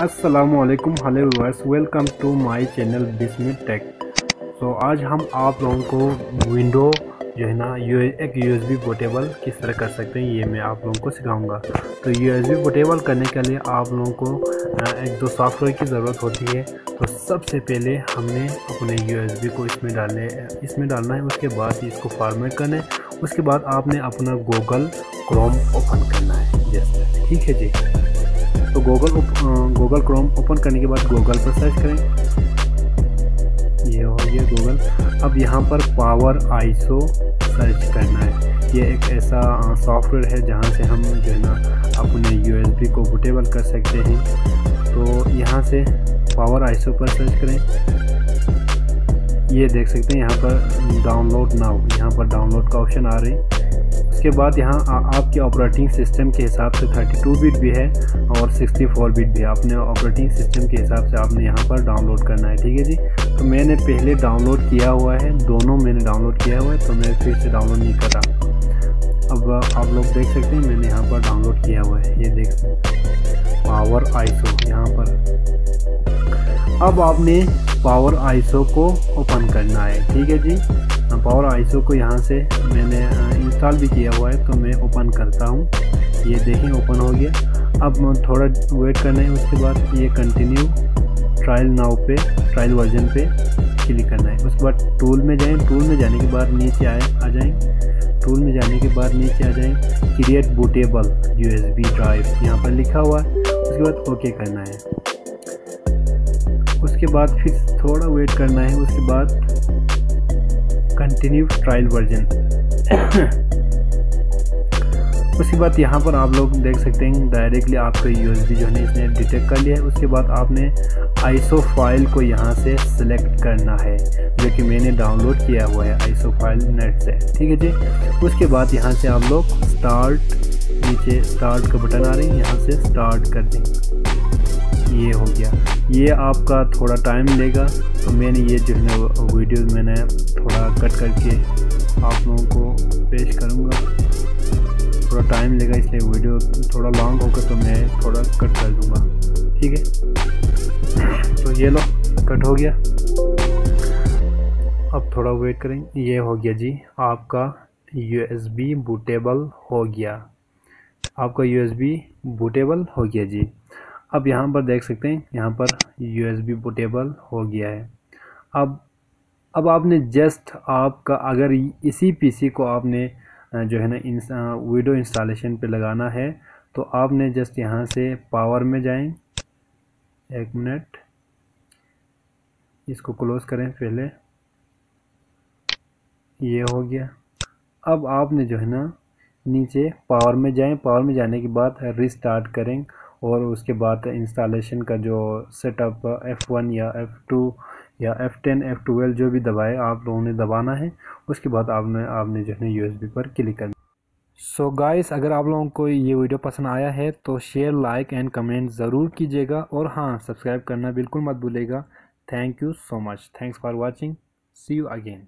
अस्सलामुअलैकुम, hello viewers, welcome to my channel Bismil tech. So आज हम आप लोगों को विंडो जो है ना एक यूएसबी पोर्टेबल किस तरह कर सकते हैं ये मैं आप लोगों को सिखाऊंगा। तो यूएसबी पोर्टेबल करने के लिए आप लोगों को एक दो सॉफ्टवेयर की ज़रूरत होती है। तो सबसे पहले हमने अपने यूएसबी को इसमें डालना है। उसके बाद इसको फॉर्मेट करना है। उसके बाद आपने अपना गूगल क्रोम ओपन करना है जैसे, ठीक है जी। तो गूगल क्रोम ओपन करने के बाद गूगल पर सर्च करें। ये हो गया गूगल। अब यहाँ पर पावर आईसो सर्च करना है। ये एक ऐसा सॉफ्टवेयर है जहाँ से हम जो है ना अपने यूएसबी को बूटेबल कर सकते हैं। तो यहाँ से पावर आईसो पर सर्च करें। ये देख सकते हैं यहाँ पर डाउनलोड नाउ, यहाँ पर डाउनलोड का ऑप्शन आ रहे हैं। उसके बाद यहाँ आपके ऑपरेटिंग सिस्टम के हिसाब से 32 बिट भी है और 64 बिट भी है। अपने ऑपरेटिंग सिस्टम के हिसाब से आपने यहाँ पर डाउनलोड करना है, ठीक है जी। तो मैंने पहले डाउनलोड किया हुआ है, दोनों मैंने डाउनलोड किया हुआ है, तो मैं फिर से डाउनलोड नहीं कर रहा। अब आप लोग देख सकते हैं मैंने यहाँ पर डाउनलोड किया हुआ है, ये देख सकते हैं पावर आईसो यहाँ पर। अब आपने पावर आईसो को ओपन करना है, ठीक है जी। पावर आईसो को यहाँ से मैंने इंस्टॉल भी किया हुआ है, तो मैं ओपन करता हूँ। ये देखें ओपन हो गया। अब थोड़ा वेट करना है। उसके बाद ये कंटिन्यू ट्रायल नाउ पे, ट्रायल वर्जन पे क्लिक करना है। उसके बाद टूल में जाएं। टूल में जाने के बाद नीचे आ जाएं। टूल में जाने के बाद नीचे आ जाएं। क्रिएट बूटेबल यूएसबी ड्राइव यहाँ पर लिखा हुआ है। उसके बाद ओके करना है। उसके बाद फिर थोड़ा वेट करना है। उसके बाद कंटिन्यू ट्रायल वर्जन। उसके बाद यहाँ पर आप लोग देख सकते हैं डायरेक्टली आपका यूएसबी जो है इसने डिटेक्ट कर लिया है। उसके बाद आपने आईसो फाइल को यहाँ से सिलेक्ट करना है, जो कि मैंने डाउनलोड किया हुआ है आईसो फाइल नेट से, ठीक है जी। उसके बाद यहाँ से आप लोग स्टार्ट, नीचे स्टार्ट का बटन आ रही है, यहाँ से स्टार्ट कर देंगे। ये हो गया। ये आपका थोड़ा टाइम लेगा, तो मैंने ये जो है ना वीडियो मैंने थोड़ा कट करके आप लोगों को पेश करूँगा। थोड़ा टाइम लेगा इसलिए वीडियो थोड़ा लॉन्ग होगा, तो मैं थोड़ा कट कर दूँगा, ठीक है। तो ये लो कट हो गया। अब थोड़ा वेट करें। ये हो गया जी, आपका यूएसबी बूटेबल हो गया। आपका यूएसबी बूटेबल हो गया जी। अब यहाँ पर देख सकते हैं यहाँ पर यूएसबी बूटेबल हो गया है। अब आपने जस्ट आपका अगर इसी पीसी को आपने जो है ना वीडियो इंस्टॉलेशन पे लगाना है, तो आपने जस्ट यहाँ से पावर में जाएं। एक मिनट, इसको क्लोज करें पहले। ये हो गया। अब आपने जो है ना नीचे पावर में जाएं। पावर में जाने के बाद रिस्टार्ट करें और उसके बाद इंस्टॉलेशन का जो सेटअप F1 या F2 या F10 F12 जो भी दबाए आप लोगों ने दबाना है। उसके बाद आपने जो है यूएसबी पर क्लिक करना। सो गाइस, अगर आप लोगों को ये वीडियो पसंद आया है तो शेयर, लाइक एंड कमेंट ज़रूर कीजिएगा और हाँ, सब्सक्राइब करना बिल्कुल मत भूलिएगा। Thank you so much. Thanks for watching. See you again.